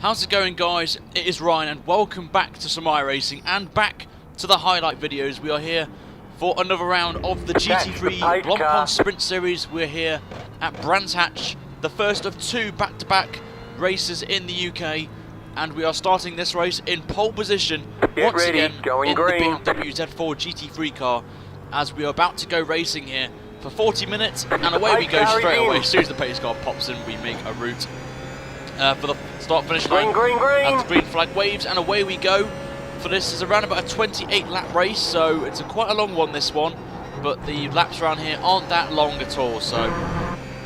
How's it going, guys? It is Ryan and welcome back to some iRacing and back to the highlight videos. We are here for another round of the GT3 Blancpain Sprint Series. We're here at Brands Hatch, the first of two back-to-back races in the UK, and we are starting this race in pole position once again in the BMW Z4 GT3 car, as we are about to go racing here for 40 minutes, and away we go straight away. As soon as the pace car pops in, we make a route for the start-finish line as the green flag waves, and away we go. For this is around about a 28-lap race, so it's quite a long one, this one, but the laps around here aren't that long at all, so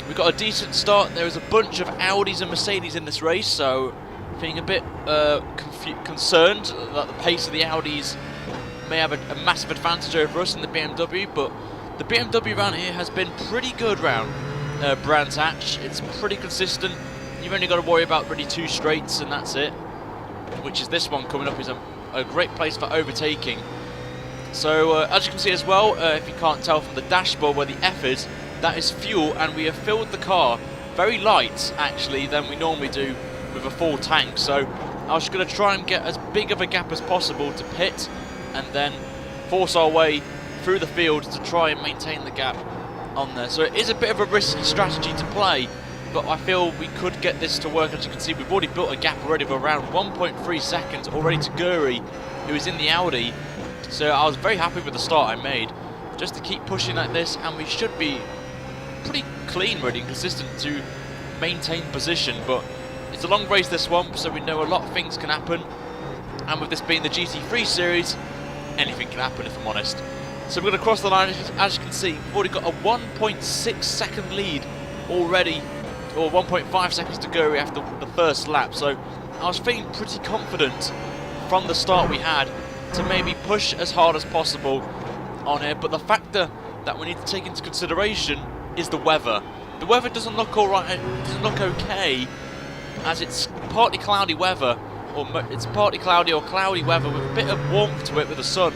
we've got a decent start. There is a bunch of Audis and Mercedes in this race, so feeling a bit concerned that the pace of the Audis may have a massive advantage over us in the BMW, but the BMW around here has been pretty good round Brands Hatch. It's pretty consistent. You've only got to worry about really two straights and that's it, which is this one coming up is a great place for overtaking. So as you can see as well, if you can't tell from the dashboard where the F is, that is fuel, and we have filled the car very light actually than we normally do with a full tank. So I was going to try and get as big of a gap as possible to pit and then force our way through the field to try and maintain the gap on there. So it is a bit of a risky strategy to play, but I feel we could get this to work. As you can see, we've already built a gap already of around 1.3 seconds already to Guri, who is in the Audi. So I was very happy with the start I made, just to keep pushing like this, and we should be pretty clean, really consistent to maintain position. But it's a long race, this one, so we know a lot of things can happen, and with this being the GT3 series, anything can happen, if I'm honest. So we're going to cross the line. As you can see, we've already got a 1.6 second lead already, or 1.5 seconds to go after the first lap. So I was feeling pretty confident from the start we had to maybe push as hard as possible on here, but the factor that we need to take into consideration is the weather. The weather doesn't look alright, it doesn't look okay, as it's partly cloudy weather, or it's partly cloudy or cloudy weather with a bit of warmth to it with the sun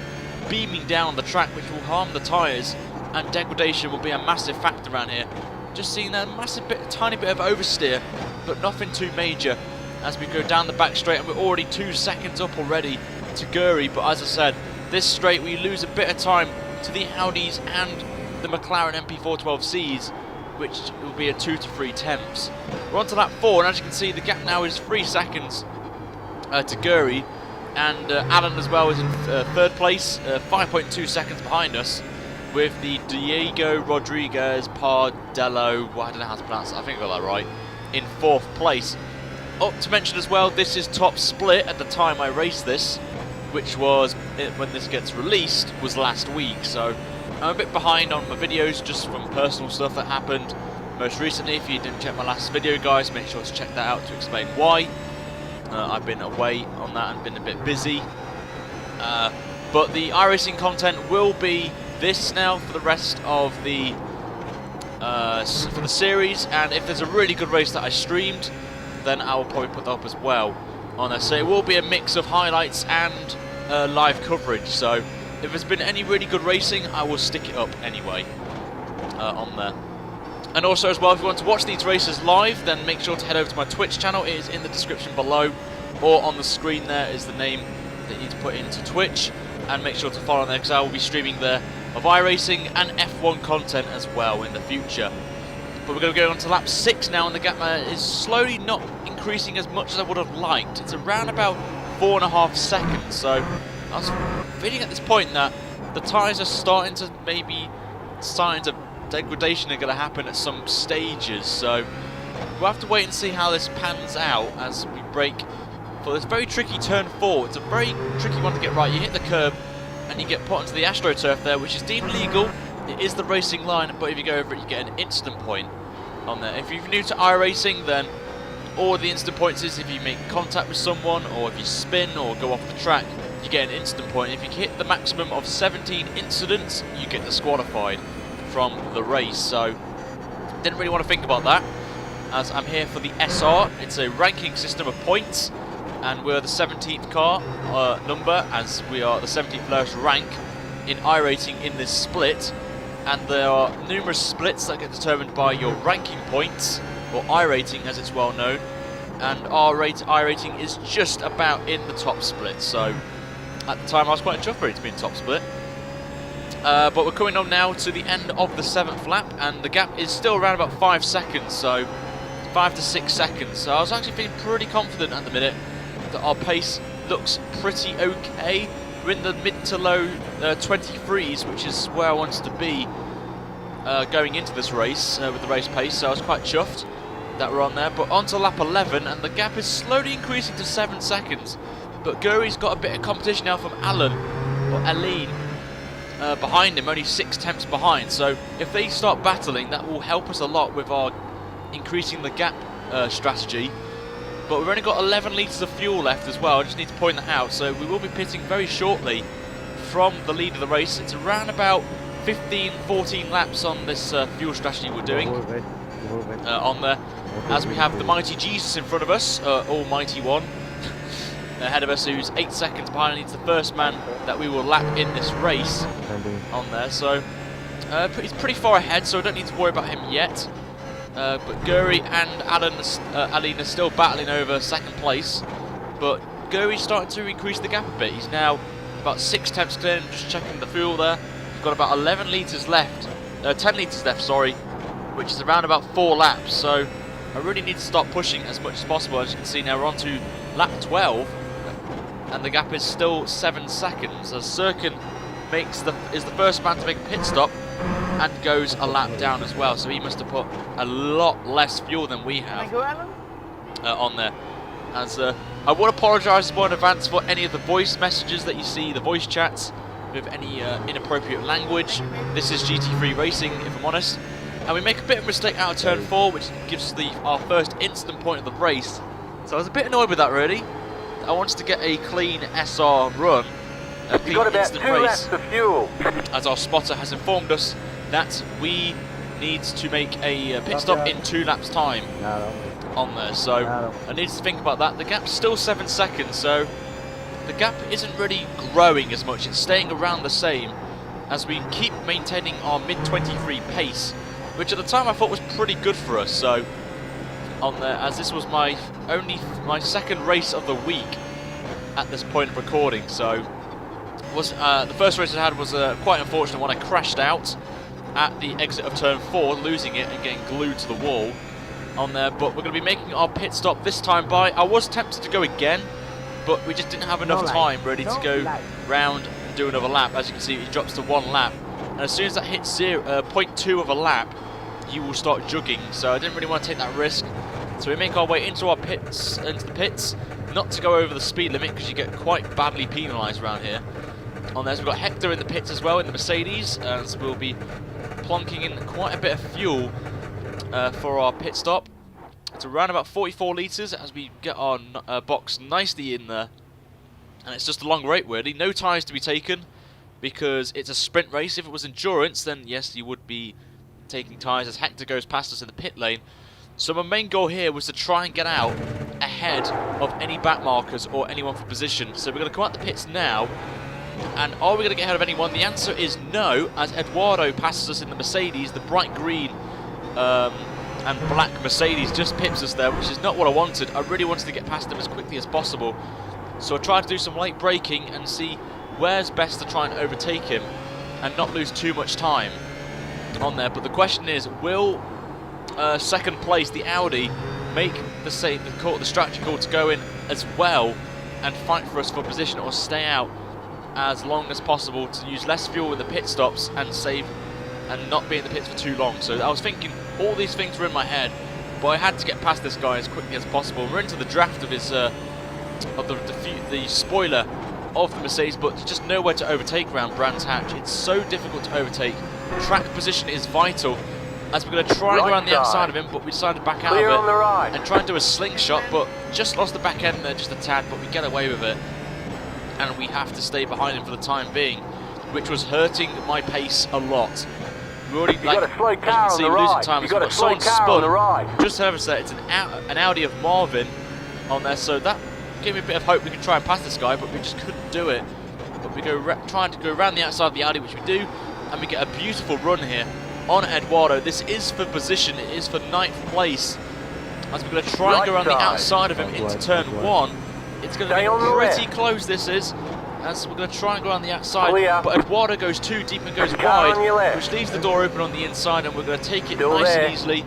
beaming down on the track, which will harm the tyres, and degradation will be a massive factor around here. Just seeing that tiny bit of oversteer, but nothing too major as we go down the back straight, and we're already 2 seconds up already to Guri. But as I said, this straight we lose a bit of time to the Audis and the McLaren MP412Cs, which will be a 2 to 3 tenths. We're on to lap 4, and as you can see, the gap now is 3 seconds to Guri, and Alan as well is in third place, 5.2 seconds behind us, with the Diego Rodriguez Pardello, well, I don't know how to pronounce it, I think I got that right, in 4th place. Up to mention as well, this is top split at the time I raced this, which was, when this gets released, was last week. So I'm a bit behind on my videos just from personal stuff that happened most recently. If you didn't check my last video, guys, make sure to check that out to explain why. I've been away on that and been a bit busy. But the iRacing content will be this now for the rest of the series, and if there's a really good race that I streamed, then I will probably put that up as well on there. So it will be a mix of highlights and live coverage. So if there's been any really good racing, I will stick it up anyway on there. And also as well, if you want to watch these races live, then make sure to head over to my Twitch channel. It is in the description below, or on the screen there is the name that you need to put into Twitch, and make sure to follow there, because I will be streaming there of iRacing and F1 content as well in the future. But we're going to go on to lap 6 now, and the gap is slowly not increasing as much as I would have liked. It's around about 4.5 seconds, so I was feeling at this point that the tyres are starting to, maybe signs of degradation are going to happen at some stages. So we'll have to wait and see how this pans out as we brake for this very tricky turn 4. It's a very tricky one to get right. You hit the curb and you get put onto the AstroTurf there, which is deemed legal. It is the racing line, but if you go over it, you get an instant point on there. If you're new to iRacing, then all the instant points is if you make contact with someone, or if you spin or go off the track, you get an instant point. If you hit the maximum of 17 incidents, you get disqualified from the race. So didn't really want to think about that, as I'm here for the SR. It's a ranking system of points, and we're the 17th car number, as we are the 17th lowest rank in iRacing in this split. And there are numerous splits that get determined by your ranking points, or iRating as it's well known, and our iRacing is just about in the top split. So at the time I was quite chuffed for it to be in top split. But we're coming on now to the end of the 7th lap, and the gap is still around about 5 seconds, so 5 to 6 seconds. So I was actually feeling pretty confident at the minute that our pace looks pretty okay. We're in the mid to low 23s, which is where I wanted to be going into this race with the race pace, so I was quite chuffed that we're on there. But on to lap 11, and the gap is slowly increasing to 7 seconds. But Guri's got a bit of competition now from Aline behind him, only 6 tenths behind. So if they start battling, that will help us a lot with our increasing the gap strategy. But we've only got 11 litres of fuel left as well. I just need to point that out. So we will be pitting very shortly from the lead of the race. It's around about 15-14 laps on this fuel strategy we're doing on there, as we have the mighty Jesus in front of us, almighty one ahead of us, who's 8 seconds behind, and he's the first man that we will lap in this race on there. So he's pretty far ahead, so I don't need to worry about him yet. But Guri and Aline are still battling over second place, but Guri's starting to increase the gap a bit. He's now about 6 tenths clear. Just checking the fuel there. We've got about 11 litres left, 10 litres left, sorry, which is around about 4 laps. So I really need to start pushing as much as possible. As you can see now, we're on to lap 12, and the gap is still 7 seconds. As Sirkin is the first man to make a pit stop and goes a lap down as well, so he must have put a lot less fuel than we have on there. As I would apologise in advance for any of the voice messages that you see, the voice chats with any inappropriate language. This is GT3 Racing, if I'm honest, and we make a bit of a mistake out of turn 4, which gives us our first incident point of the race. So I was a bit annoyed with that, really. I wanted to get a clean SR run, a clean instant race, as our spotter has informed us that we need to make a pit stop in 2 laps time on there. So I need to think about that. The gap's still 7 seconds, so the gap isn't really growing as much. It's staying around the same as we keep maintaining our mid-23 pace, which at the time I thought was pretty good for us. So on there, as this was my second race of the week at this point of recording. So the first race I had was quite unfortunate when I crashed out at the exit of turn 4, losing it and getting glued to the wall on there. But we're going to be making our pit stop this time by. I was tempted to go again, but we just didn't have enough time really to go round and do another lap. As you can see, it drops to 1 lap, and as soon as that hits 0.2 of a lap, you will start jugging. So I didn't really want to take that risk. So we make our way into the pits, not to go over the speed limit because you get quite badly penalised around here. On there, so we've got Hector in the pits as well in the Mercedes, so we'll be plonking in quite a bit of fuel for our pit stop. It's around about 44 litres as we get our box nicely in there, and it's just a long rate really. No tyres to be taken because it's a sprint race. If it was endurance, then yes, you would be taking tyres as Hector goes past us in the pit lane. So my main goal here was to try and get out ahead of any back markers or anyone for position. So we're going to come out the pits now, and are we going to get ahead of anyone? The answer is no, as Eduardo passes us in the Mercedes. The bright green and black Mercedes just pips us there, which is not what I wanted. I really wanted to get past him as quickly as possible. So I tried to do some late braking and see where's best to try and overtake him and not lose too much time on there. But the question is, will second place, the Audi, make the strategy call to go in as well and fight for us for position, or stay out as long as possible to use less fuel in the pit stops and save and not be in the pits for too long? So I was thinking all these things were in my head, but I had to get past this guy as quickly as possible. We're into the draft of his the spoiler of the Mercedes, but just nowhere to overtake around Brands Hatch. It's so difficult to overtake. Track position is vital, as we're going to try and go around the outside of him, but we decided to back out of it and try and do a slingshot, but just lost the back end there just a tad, but we get away with it. And we have to stay behind him for the time being, which was hurting my pace a lot. We already, as you can see, losing time. We've got someone spun just ahead of us there. It's an Audi of Marvin on there, so that gave me a bit of hope we could try and pass this guy, but we just couldn't do it. But we trying to go around the outside of the Audi, which we do, and we get a beautiful run here on Eduardo. This is for position, it is for 9th place as we're going to try and go around the outside of him into turn 1. It's going to be pretty close, this is, as we're going to try and go around the outside, but Eduardo goes too deep and goes wide, which leaves the door open on the inside, and we're going to take it nice and easily.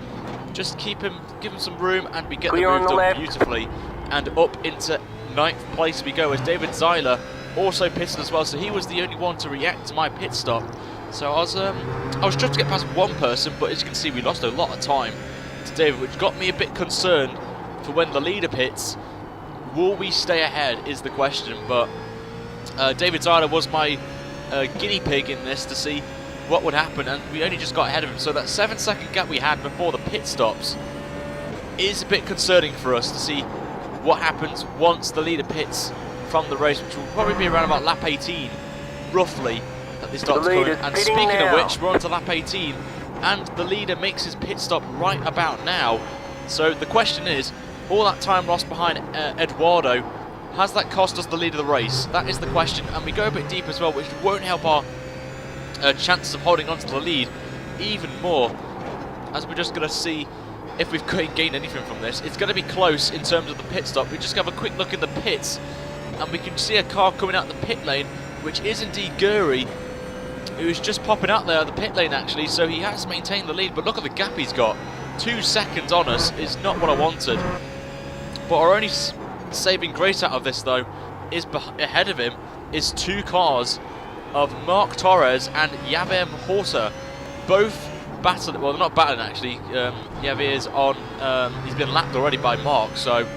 Just give him some room, and we get the move done beautifully. And up into 9th place we go, as David Zeiler also pitted as well, so he was the only one to react to my pit stop. So I was just to get past one person, but as you can see, we lost a lot of time to David, which got me a bit concerned for when the leader pits. Will we stay ahead is the question, but David Zeiler was my guinea pig in this to see what would happen, and we only just got ahead of him. So that 7-second gap we had before the pit stops is a bit concerning for us to see what happens once the leader pits from the race, which will probably be around about lap 18, roughly, that they start to come in. And speaking of which, we're on to lap 18, and the leader makes his pit stop right about now. So the question is, all that time lost behind Eduardo, has that cost us the lead of the race? That is the question, and we go a bit deep as well, which won't help our chances of holding on to the lead even more, as we're just going to see if we've gained anything from this. It's going to be close in terms of the pit stop. We just have a quick look in the pits, and we can see a car coming out the pit lane, which is indeed Guri, who's just popping out there at the pit lane actually, so he has maintained the lead, but look at the gap he's got. 2 seconds on us is not what I wanted. But our only saving grace out of this, though, is ahead of him is 2 cars of Mark Torres and Javier Horta, both battling. Well, they're not battling actually. Javier's on. He's been lapped already by Mark, so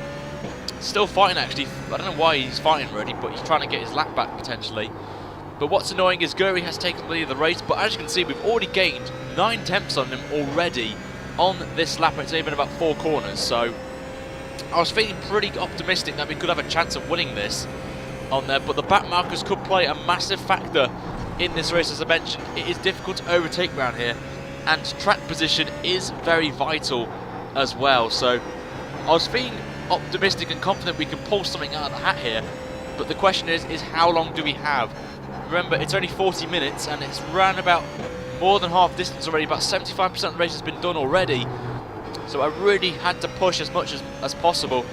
still fighting actually. I don't know why he's fighting really, but he's trying to get his lap back potentially. But what's annoying is Guri has taken the lead of the race, but as you can see, we've already gained 9 tenths on him already on this lap. It's only been about 4 corners, so I was feeling pretty optimistic that we could have a chance of winning this on there, but the back markers could play a massive factor in this race. As I mentioned, it is difficult to overtake around here, and track position is very vital as well. So I was feeling optimistic and confident we can pull something out of the hat here, but the question is how long do we have? Remember, it's only 40 minutes, and it's ran about more than half distance already. About 75% of the race has been done already, so I really had to push as much as possible,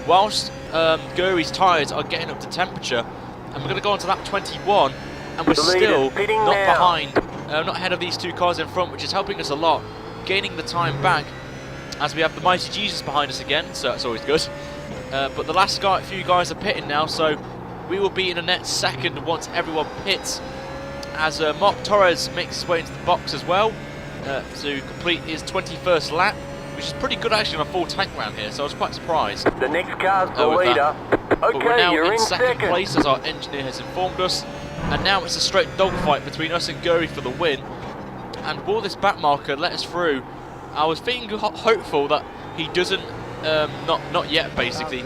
whilst Guri's tyres are getting up to temperature. And we're going to go on to lap 21, and we're still not behind, not ahead of these 2 cars in front, which is helping us a lot, gaining the time back, as we have the Mighty Jesus behind us again, so that's always good. But the last few guys are pitting now, so we will be in a net second once everyone pits, as Mark Torres makes his way into the box as well to complete his 21st lap, which is pretty good actually on a full tank round here, so I was quite surprised. The next car's the leader. But we're now in second place, as our engineer has informed us, and now it's a straight dogfight between us and Guri for the win. And will this back marker let us through? I was feeling hopeful that he doesn't, not yet basically,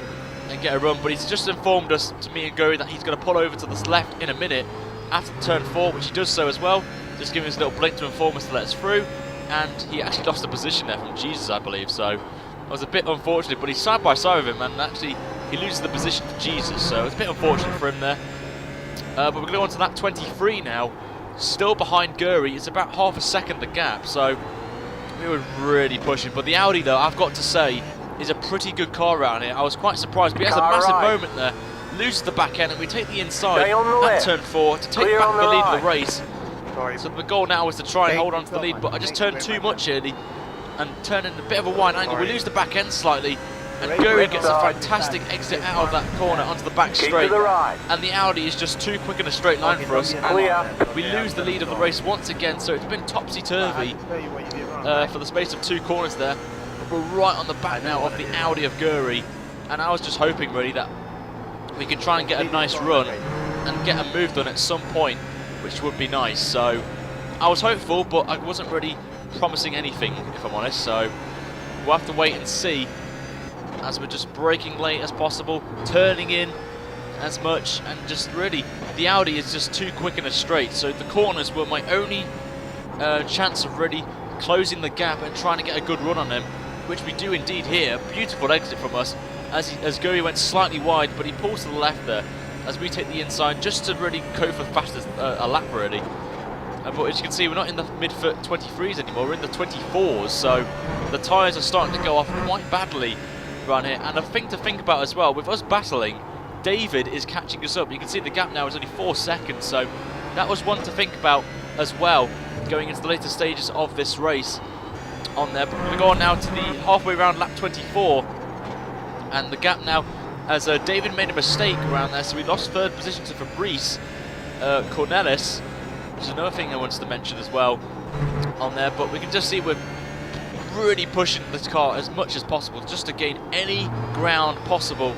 and get a run, but he's just informed us, to me and Guri, that he's going to pull over to the left in a minute after turn 4, which he does so as well, just giving us a little blink to inform us to let us through. And he actually lost the position there from Jesus, I believe, so it was a bit unfortunate, but he's side by side with him, and actually he loses the position to Jesus, so it's a bit unfortunate for him there. But we're going to go on to lap 23 now, still behind Guri. It's about half a second the gap, so we were really pushing. But the Audi, though, I've got to say, is a pretty good car around here. I was quite surprised, but he has a massive moment there, loses the back end, and we take the inside at turn 4 to take back the lead of the race. So the goal now is to try and hold on to the lead, but I just turned too much early and turned in a bit of a wide angle. We lose the back end slightly, and Guri gets a fantastic exit out of that corner onto the back straight, and the Audi is just too quick in a straight line for us. We lose the lead of the race once again, so it's been topsy-turvy for the space of 2 corners there. We're right on the back now of the Audi of Guri, and I was just hoping really that we can try and get a nice run and get a move done at some point, which would be nice. So I was hopeful, but I wasn't really promising anything, if I'm honest, so we'll have to wait and see, as we're just braking late as possible, turning in as much, and just really the Audi is just too quick in a straight, so the corners were my only chance of really closing the gap and trying to get a good run on them, which we do indeed here. Beautiful exit from us, as Guri went slightly wide, but he pulls to the left there as we take the inside, just to really go for the fastest a lap really. But as you can see, we're not in the mid-foot 23s anymore, we're in the 24s, so the tyres are starting to go off quite badly around here. And a thing to think about as well, with us battling, David is catching us up. You can see the gap now is only 4 seconds, so that was one to think about as well, going into the later stages of this race on there. But we're going to go on now to the halfway round lap 24, and the gap now, as David made a mistake around there, so we lost third position to Fabrice Cornelis, which is another thing I wanted to mention as well on there. But we can just see we're really pushing this car as much as possible just to gain any ground possible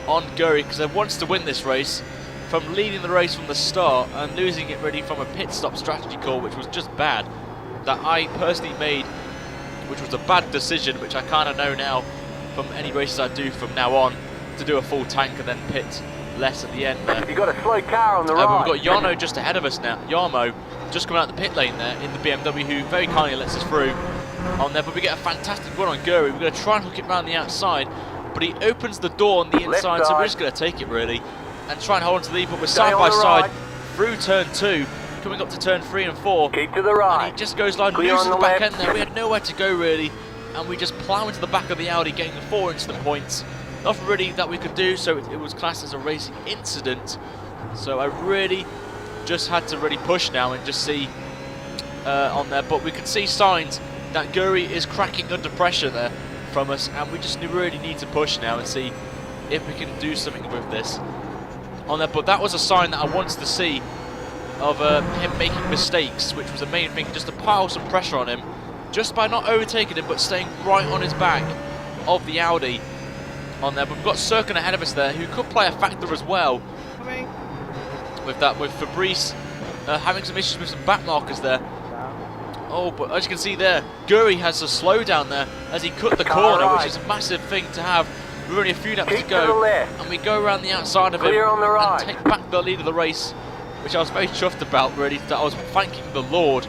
on Gurry, because I wants to win this race from leading the race from the start and losing it really from a pit stop strategy call, which was just bad, that I personally made, which was a bad decision, which I kind of know now from any races I do from now on, to do a full tank and then pit less at the end there. You've got a slow car on the right. We've got Jarno just ahead of us now. Jarmo just coming out the pit lane there in the BMW, who very kindly lets us through on there. But we get a fantastic run on Gurry. We're going to try and hook it around the outside, but he opens the door on the inside, so we're just going to take it really and try and hold on to the lead. But we're side by side through turn 2, coming up to turn 3 and 4. Keep to the right. And he just goes like loose at the back end there. We had nowhere to go really, and we just plough into the back of the Audi, getting the 4 instant points. Nothing really that we could do, so it was classed as a racing incident. So I really just had to really push now and just see on there. But we can see signs that Gurry is cracking under pressure there from us, and we just really need to push now and see if we can do something with this on there. But that was a sign that I wanted to see of him making mistakes, which was the main thing, just to pile some pressure on him, just by not overtaking him but staying right on his back of the Audi on there. But we've got Serkin ahead of us there, who could play a factor as well with that, with Fabrice having some issues with some back markers there. Oh, but as you can see there, Gurry has a slowdown there as he cut the corner, which is a massive thing to have. We're only a few laps to go, and we go around the outside of him and take back the lead of the race, which I was very chuffed about really, that I was thanking the Lord,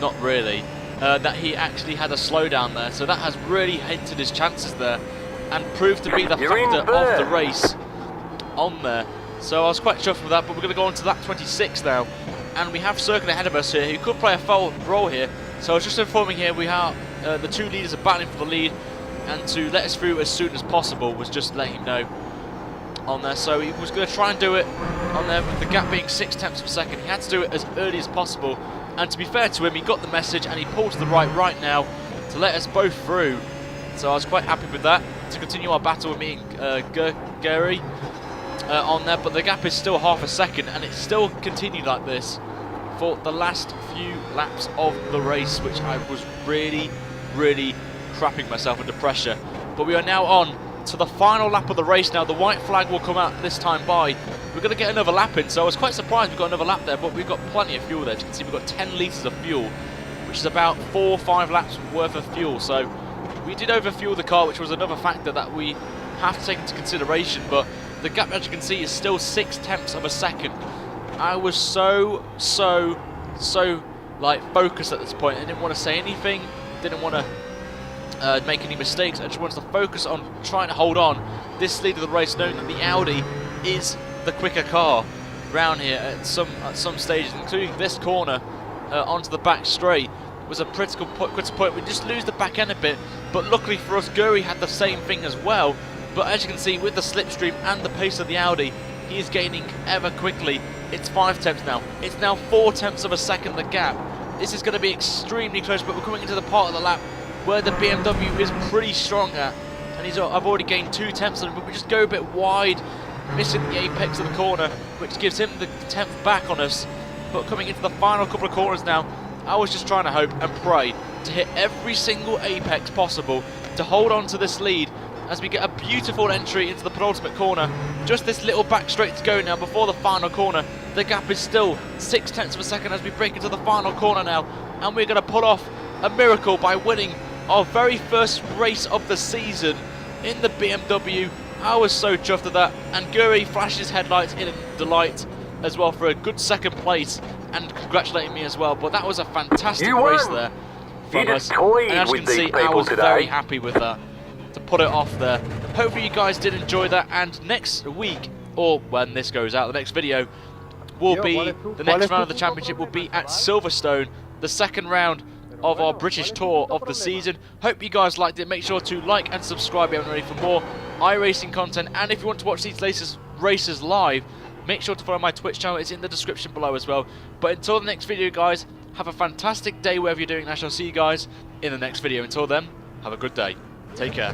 not really, that he actually had a slowdown there. So that has really hinted his chances there and proved to be the factor of the race on there. So I was quite chuffed with that. But we're going to go on to lap 26 now, and we have Serkin ahead of us here, who could play a foul role here. So I was just informing here we have the 2 leaders are battling for the lead, and to let us through as soon as possible was just letting him know on there. So he was going to try and do it on there, with the gap being 6 tenths of a second. He had to do it as early as possible, and to be fair to him, he got the message and he pulled to the right now to let us both through. So I was quite happy with that, to continue our battle with me and Gurry on there. But the gap is still half a second, and it's still continued like this for the last few laps of the race, which I was really crapping myself under pressure. But we are now on to the final lap of the race now. The white flag will come out this time by. We're going to get another lap in, so I was quite surprised we got another lap there, but we've got plenty of fuel there. As you can see, we've got 10 litres of fuel, which is about 4 or 5 laps worth of fuel. So we did overfuel the car, which was another factor that we have to take into consideration. But the gap, as you can see, is still 6 tenths of a second. I was so like focused at this point. I didn't want to say anything, didn't want to make any mistakes. I just wanted to focus on trying to hold on this lead of the race, knowing that the Audi is the quicker car round here at some stages, including this corner onto the back straight was a critical point. We just lose the back end a bit, but luckily for us, Gurry had the same thing as well. But as you can see, with the slipstream and the pace of the Audi, he is gaining ever quickly. It's 5 tenths now. It's now 4 tenths of a second, the gap. This is going to be extremely close, but we're coming into the part of the lap where the BMW is pretty strong at, and I've already gained 2 tenths on him, but we just go a bit wide, missing the apex of the corner, which gives him the 10th back on us. But coming into the final couple of corners now, I was just trying to hope and pray to hit every single apex possible to hold on to this lead as we get a beautiful entry into the penultimate corner. Just this little back straight to go now before the final corner. The gap is still 6 tenths of a second as we break into the final corner now, and we're going to pull off a miracle by winning our very first race of the season in the BMW. I was so chuffed at that, and Gurry flashed his headlights in delight as well for a good second place, and congratulating me as well. But that was a fantastic race there from us, and as you can see, I was very happy with that, to put it off there. Hopefully you guys did enjoy that, and next week, or when this goes out, the next video, will be, the next round of the championship will be at Silverstone, the second round of our British tour of the season. Hope you guys liked it. Make sure to like and subscribe if you haven't already for more iRacing content, and if you want to watch these races live, make sure to follow my Twitch channel. It's in the description below as well. But until the next video, guys, have a fantastic day wherever you're doing, and I shall see you guys in the next video. Until then, have a good day. Take care.